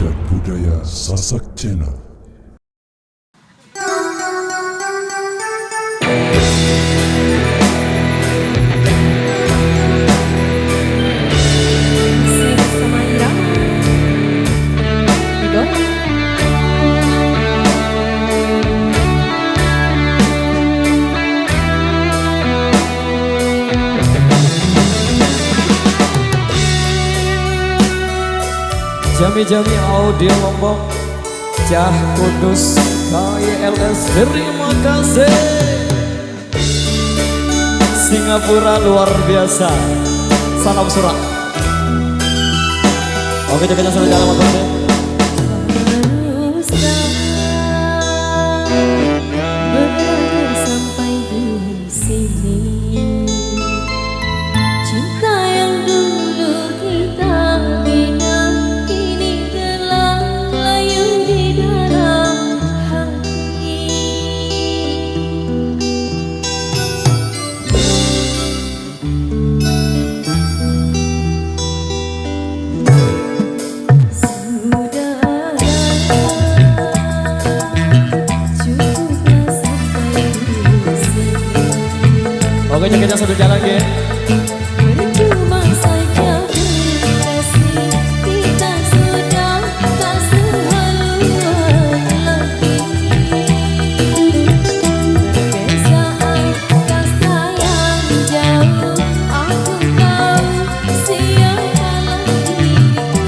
Adat Budaya Sasak Channel. Jami-jami audio Lombok, Cah Kudus, KYLS, terima kasih. Singapura luar biasa, salam surat. Oke, jaga sampai jalan motornya. Oke, kita sudah jalan ya. Percuma saja berkasih, kita sudah tak sehaluan lagi. Perbezaan kasta yang jauh, aku tahu siapa diriku.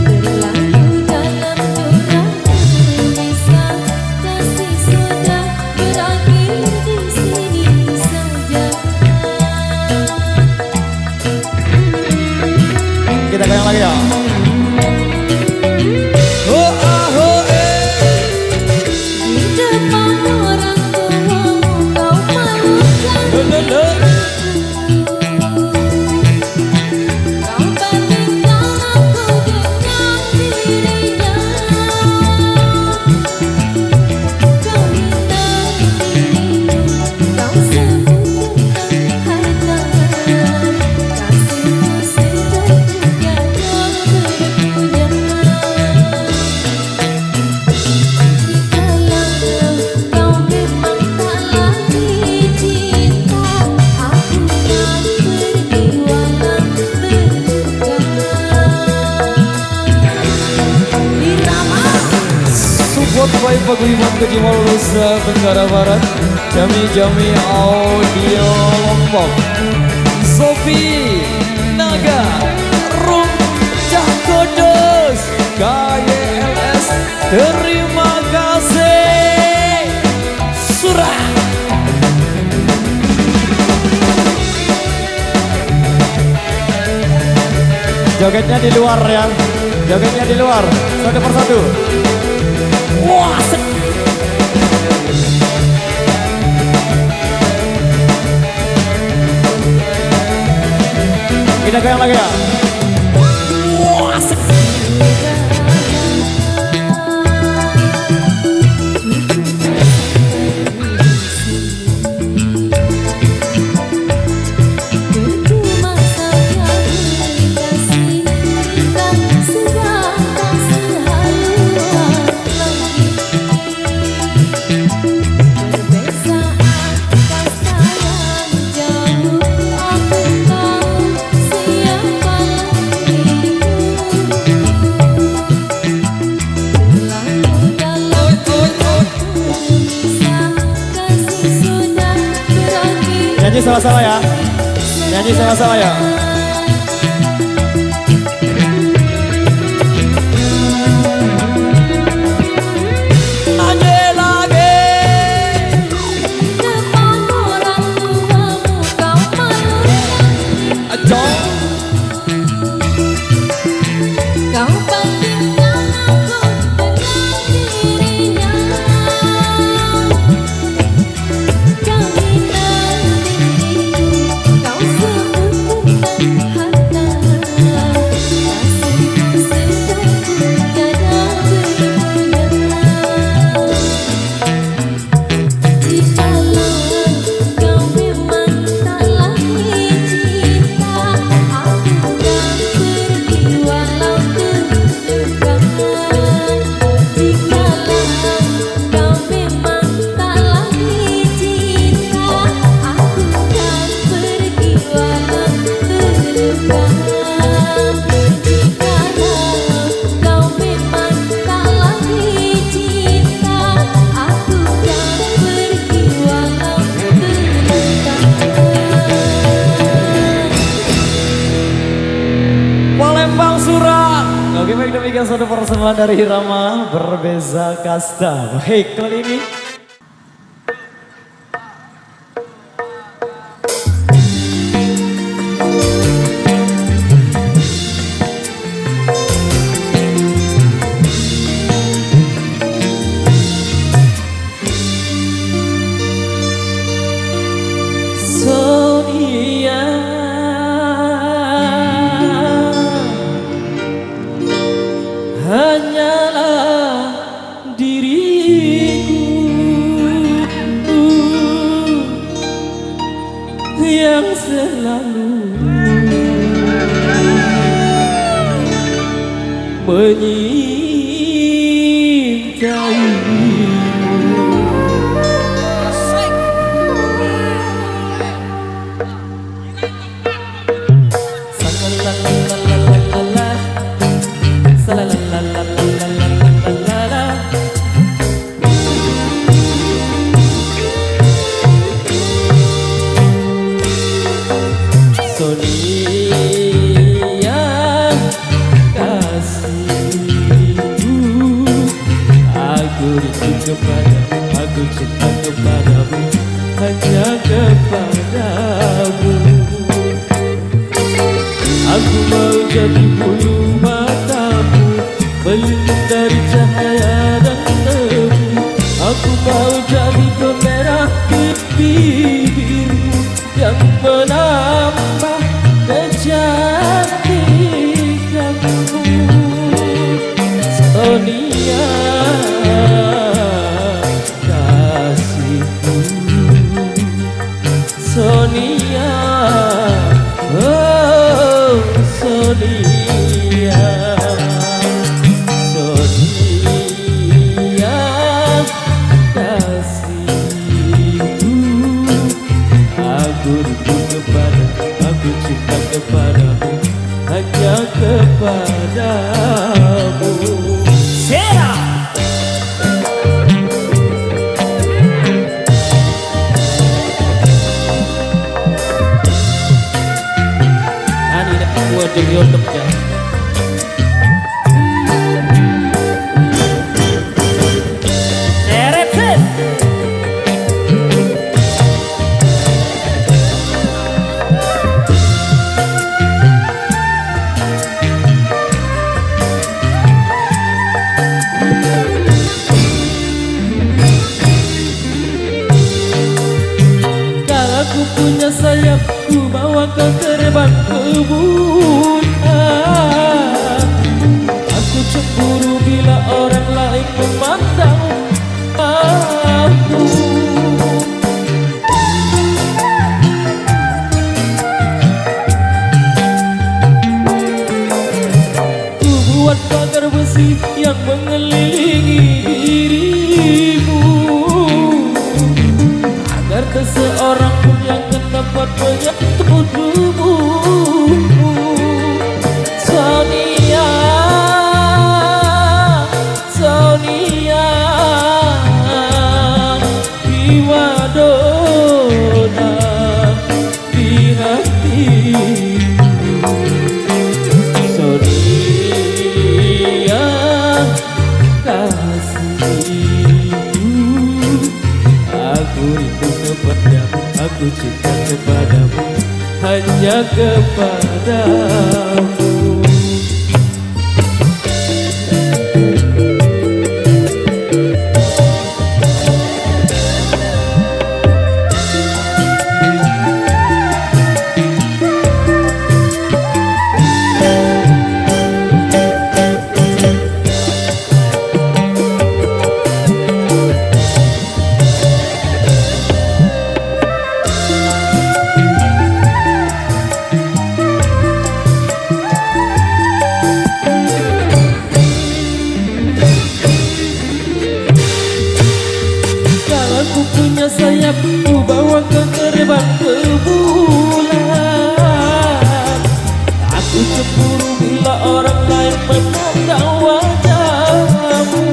Berlalu dalam jurang bisa, kasih sudah berakhir di sini saja. Kita goyang lagi ya. Oh ah oh Di depan orang tuamu kau malukan dirimu. Kau bandingkan aku dengan dirinya. Kau hina dirimu, kau sebutkan harta. Kasihmu sejatinya kau berpunya. Jikalau kau memang tak lagi cinta, aku kan pergi walau berduka. Irama Support by Paguyuban Kejimal Nusa Tenggara Barat, Jami-jami audio Lombok, Sofi Naga, Rum Cah Kudus, KYLS, terima kasih. Surah. Jogetnya di luar ya, jogetnya di luar, satu persatu. Wah, kita goyang lagi ya. Wah, percuma saja berkasih, kita sudah tak sehaluan lagi. Perbezaan kasta yang jauh, aku tahu siapa diriku. Berlalu dalam jurang bisa, kasih sudah berakhir. nyanyi sama-sama ya, nyanyi sama-sama ya. Nyanyi lagi. Depan orang tuamu kau malukan dirimu. Acong. Kau bandingkan aku dengan dirinya. Kau hina dirimu, kau sebutkan Palembang Surat. Oke, baik, demikian satu persembahan dari Irama Berbeza Kasta. Baik, kali ini Sonia hanyalah diriku yang selalu Sonia kasihku, aku rindu kepadamu, aku cinta kepadamu, hanya kepadamu. Aku mau jadi bulu matamu, melindungi dari cahaya dan tebu. Aku mau jadi pemerah bibirmu yang menambah kecantikanmu. Sonia kasihku, Sonia, oh Sonia, Sonia kasihku, aku rindu kepadamu, aku cinta kepadamu, hanya kepadamu. Sera Ani nak buat demi untuknya. Aku punya sayap, ku bawa kau terbang ke bulan. Aku cemburu bila orang lain memandang aku. Ku buat pagar besi yang mengelilingi dirimu, agar tak seorang pun yang dapat menyentuh tubuhmu. Sonia, Sonia, primadona di hatiku. Sonia kasihku, aku rindu kepadamu, aku cinta kepadamu, hanya kepadamu. Aku punya sayap, ku bawa kau terbang ke bulan. Aku cemburu bila orang lain memandang wajahmu.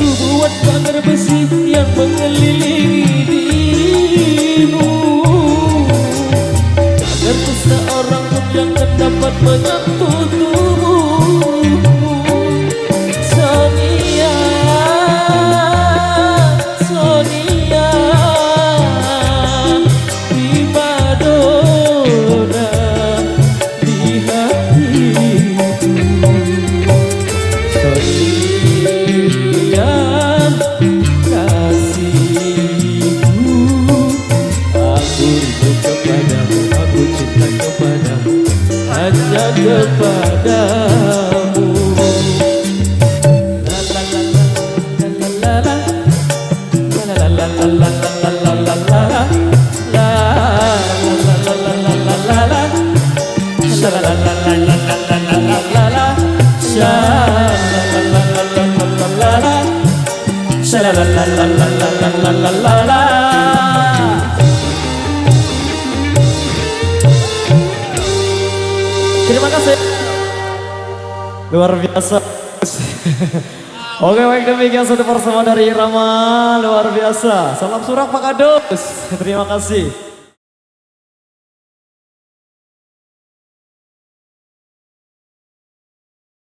Ku buat pagar besi yang mengelilingi Terima kasih. Luar biasa. Oke, baik, demikian satu bersama dari Irama, luar biasa. Salam surak Pak Kadus. Terima kasih.